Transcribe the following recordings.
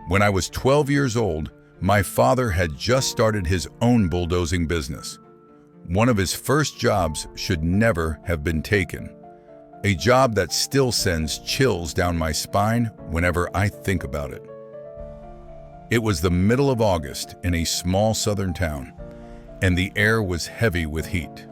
When I was 12 years old, my father had just started his own bulldozing business. One of his first jobs should never have been taken. A job that still sends chills down my spine whenever I think about it. It was the middle of August in a small southern town, and the air was heavy with heat.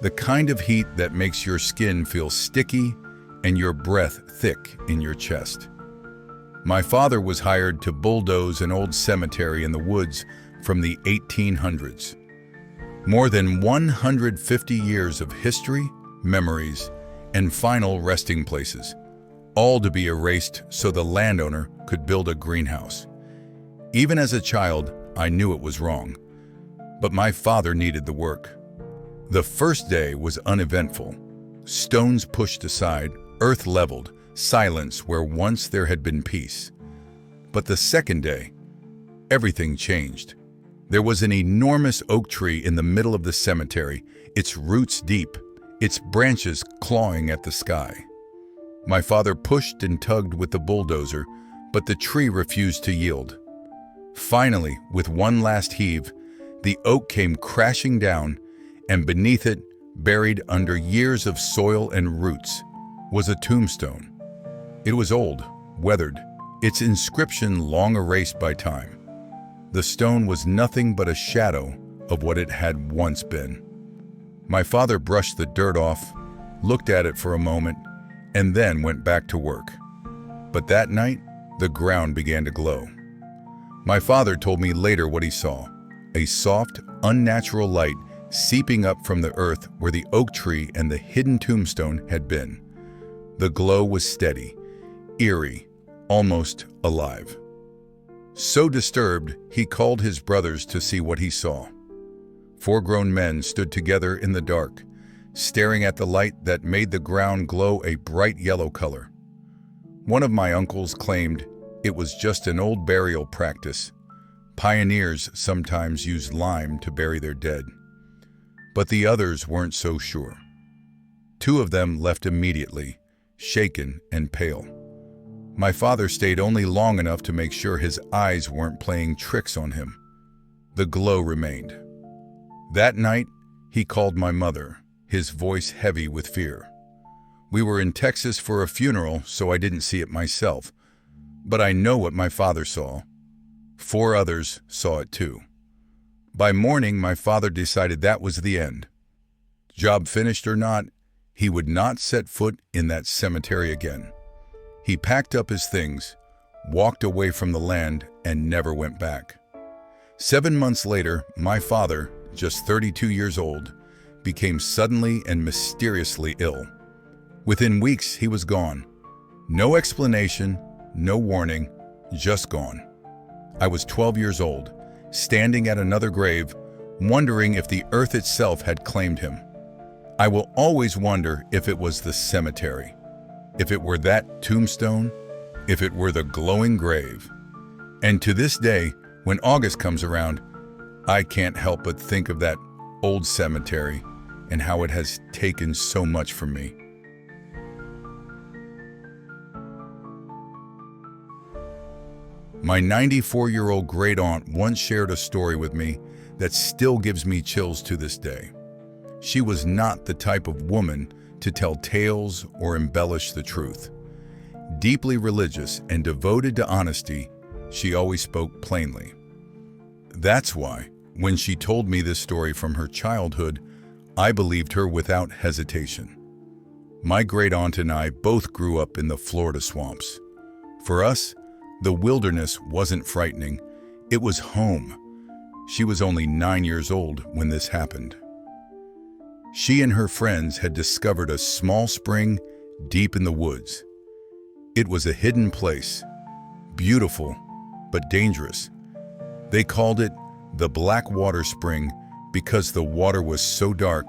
The kind of heat that makes your skin feel sticky and your breath thick in your chest. My father was hired to bulldoze an old cemetery in the woods from the 1800s. More than 150 years of history, memories, and final resting places, all to be erased so the landowner could build a greenhouse. Even as a child, I knew it was wrong, but my father needed the work. The first day was uneventful. Stones pushed aside, earth leveled, silence where once there had been peace. But the second day, everything changed. There was an enormous oak tree in the middle of the cemetery, its roots deep, its branches clawing at the sky. My father pushed and tugged with the bulldozer, but the tree refused to yield. Finally, with one last heave, the oak came crashing down, and beneath it, buried under years of soil and roots, was a tombstone. It was old, weathered, its inscription long erased by time. The stone was nothing but a shadow of what it had once been. My father brushed the dirt off, looked at it for a moment, and then went back to work. But that night, the ground began to glow. My father told me later what he saw, a soft, unnatural light seeping up from the earth where the oak tree and the hidden tombstone had been. The glow was steady, eerie, almost alive. So disturbed, he called his brothers to see what he saw. 4 grown men stood together in the dark, staring at the light that made the ground glow a bright yellow color. One of my uncles claimed it was just an old burial practice. Pioneers sometimes used lime to bury their dead. But the others weren't so sure. 2 of them left immediately, shaken and pale. My father stayed only long enough to make sure his eyes weren't playing tricks on him. The glow remained. That night, he called my mother, his voice heavy with fear. We were in Texas for a funeral, so I didn't see it myself. But I know what my father saw. 4 others saw it too. By morning, my father decided that was the end. Job finished or not, he would not set foot in that cemetery again. He packed up his things, walked away from the land, and never went back. 7 months later, my father, just 32 years old, became suddenly and mysteriously ill. Within weeks, he was gone. No explanation, no warning, just gone. I was 12 years old, standing at another grave, wondering if the earth itself had claimed him. I will always wonder if it was the cemetery, if it were that tombstone, if it were the glowing grave. And to this day, when August comes around, I can't help but think of that old cemetery and how it has taken so much from me. My 94-year-old great-aunt once shared a story with me that still gives me chills to this day. She was not the type of woman to tell tales or embellish the truth. Deeply religious and devoted to honesty, she always spoke plainly. That's why, when she told me this story from her childhood, I believed her without hesitation. My great-aunt and I both grew up in the Florida swamps. For us, the wilderness wasn't frightening, it was home. She was only 9 years old when this happened. She and her friends had discovered a small spring deep in the woods. It was a hidden place, beautiful but dangerous. They called it the Black Water Spring because the water was so dark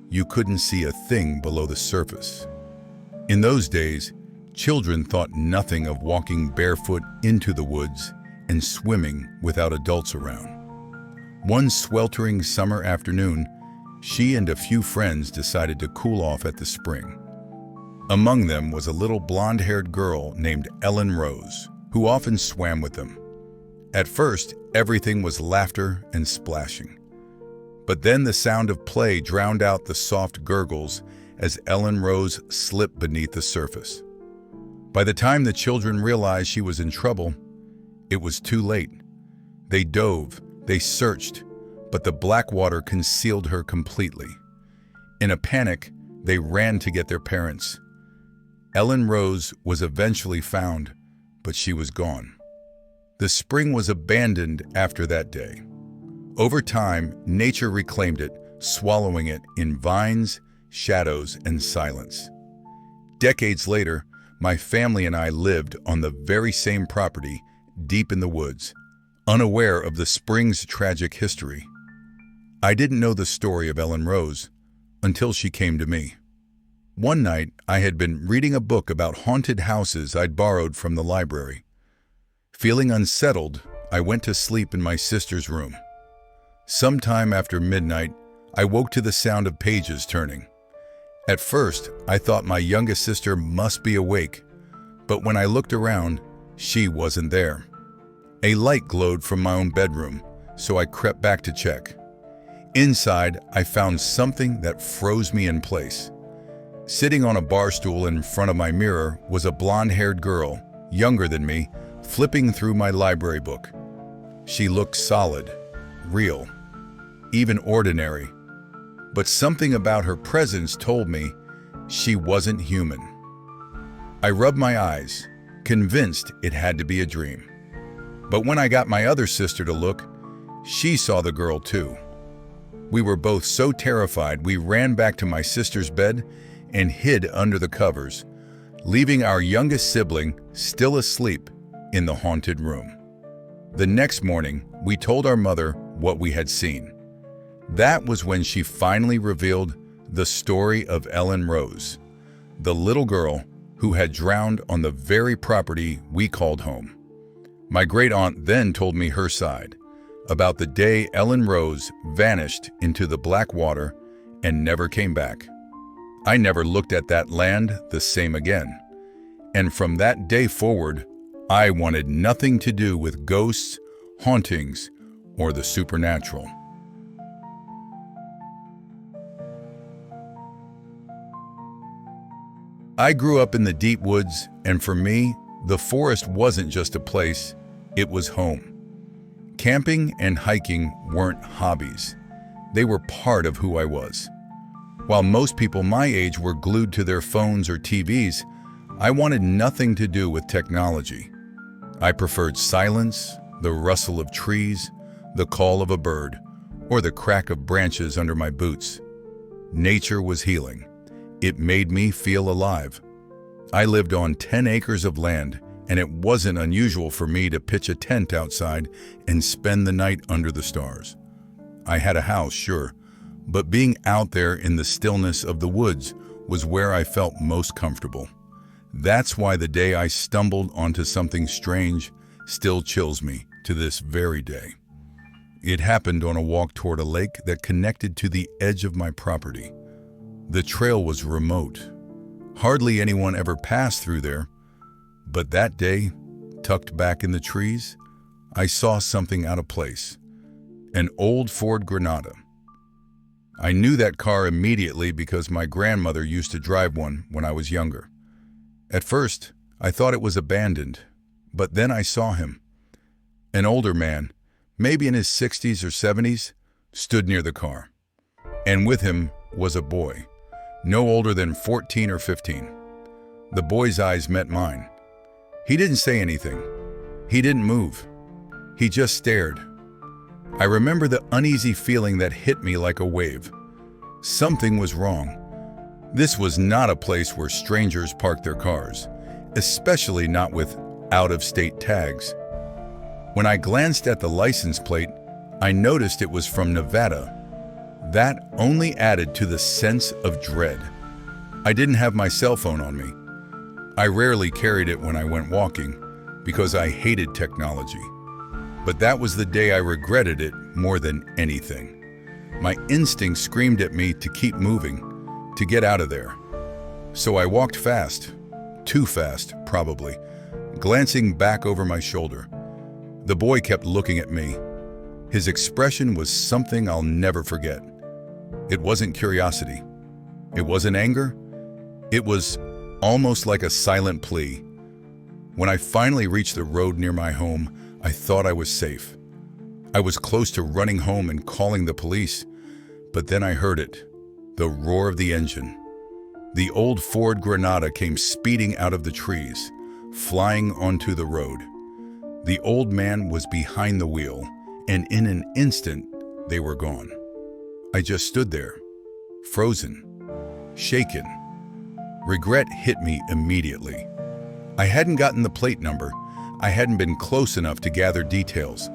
you couldn't see a thing below the surface. In those days, children thought nothing of walking barefoot into the woods and swimming without adults around. One sweltering summer afternoon, she and a few friends decided to cool off at the spring. Among them was a little blonde-haired girl named Ellen Rose, who often swam with them. At first, everything was laughter and splashing. But then the sound of play drowned out the soft gurgles as Ellen Rose slipped beneath the surface. By the time the children realized she was in trouble, it was too late. They dove, they searched, but the black water concealed her completely. In a panic, they ran to get their parents. Ellen Rose was eventually found, but she was gone. The spring was abandoned after that day. Over time, nature reclaimed it, swallowing it in vines, shadows, and silence. Decades later, my family and I lived on the very same property, deep in the woods, unaware of the spring's tragic history. I didn't know the story of Ellen Rose until she came to me. One night, I had been reading a book about haunted houses I'd borrowed from the library. Feeling unsettled, I went to sleep in my sister's room. Sometime after midnight, I woke to the sound of pages turning. At first, I thought my youngest sister must be awake, but when I looked around, she wasn't there. A light glowed from my own bedroom, so I crept back to check. Inside, I found something that froze me in place. Sitting on a bar stool in front of my mirror was a blonde-haired girl, younger than me, flipping through my library book. She looked solid, real, even ordinary. But something about her presence told me she wasn't human. I rubbed my eyes, convinced it had to be a dream. But when I got my other sister to look, she saw the girl too. We were both so terrified we ran back to my sister's bed and hid under the covers, leaving our youngest sibling still asleep in the haunted room. The next morning, we told our mother what we had seen. That was when she finally revealed the story of Ellen Rose, the little girl who had drowned on the very property we called home. My great-aunt then told me her side, about the day Ellen Rose vanished into the black water and never came back. I never looked at that land the same again. And from that day forward, I wanted nothing to do with ghosts, hauntings, or the supernatural. I grew up in the deep woods, and for me, the forest wasn't just a place, it was home. Camping and hiking weren't hobbies. They were part of who I was. While most people my age were glued to their phones or TVs, I wanted nothing to do with technology. I preferred silence, the rustle of trees, the call of a bird, or the crack of branches under my boots. Nature was healing. It made me feel alive. I lived on 10 acres of land, and it wasn't unusual for me to pitch a tent outside and spend the night under the stars. I had a house, sure, but being out there in the stillness of the woods was where I felt most comfortable. That's why the day I stumbled onto something strange still chills me to this very day. It happened on a walk toward a lake that connected to the edge of my property. The trail was remote. Hardly anyone ever passed through there, but that day, tucked back in the trees, I saw something out of place. An old Ford Granada. I knew that car immediately because my grandmother used to drive one when I was younger. At first, I thought it was abandoned, but then I saw him. An older man, maybe in his 60s or 70s, stood near the car. And with him was a boy, no older than 14 or 15. The boy's eyes met mine. He didn't say anything. He didn't move. He just stared. I remember the uneasy feeling that hit me like a wave. Something was wrong. This was not a place where strangers parked their cars, especially not with out-of-state tags. When I glanced at the license plate, I noticed it was from Nevada. That only added to the sense of dread. I didn't have my cell phone on me. I rarely carried it when I went walking because I hated technology. But that was the day I regretted it more than anything. My instinct screamed at me to keep moving, to get out of there. So I walked fast, too fast, probably, glancing back over my shoulder. The boy kept looking at me. His expression was something I'll never forget. It wasn't curiosity. It wasn't anger. It was almost like a silent plea. When I finally reached the road near my home, I thought I was safe. I was close to running home and calling the police, but then I heard it, the roar of the engine. The old Ford Granada came speeding out of the trees, flying onto the road. The old man was behind the wheel, and in an instant, they were gone. I just stood there, frozen, shaken. Regret hit me immediately. I hadn't gotten the plate number. I hadn't been close enough to gather details.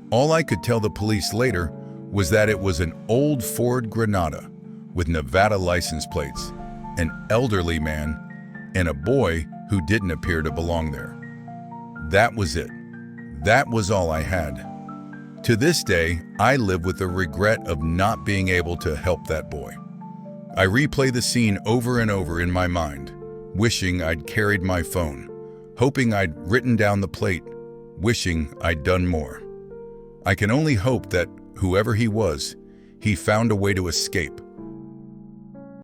All I could tell the police later was that it was an old Ford Granada with Nevada license plates, an elderly man, and a boy who didn't appear to belong there. That was it. That was all I had. To this day, I live with the regret of not being able to help that boy. I replay the scene over and over in my mind, wishing I'd carried my phone, hoping I'd written down the plate, wishing I'd done more. I can only hope that whoever he was, he found a way to escape,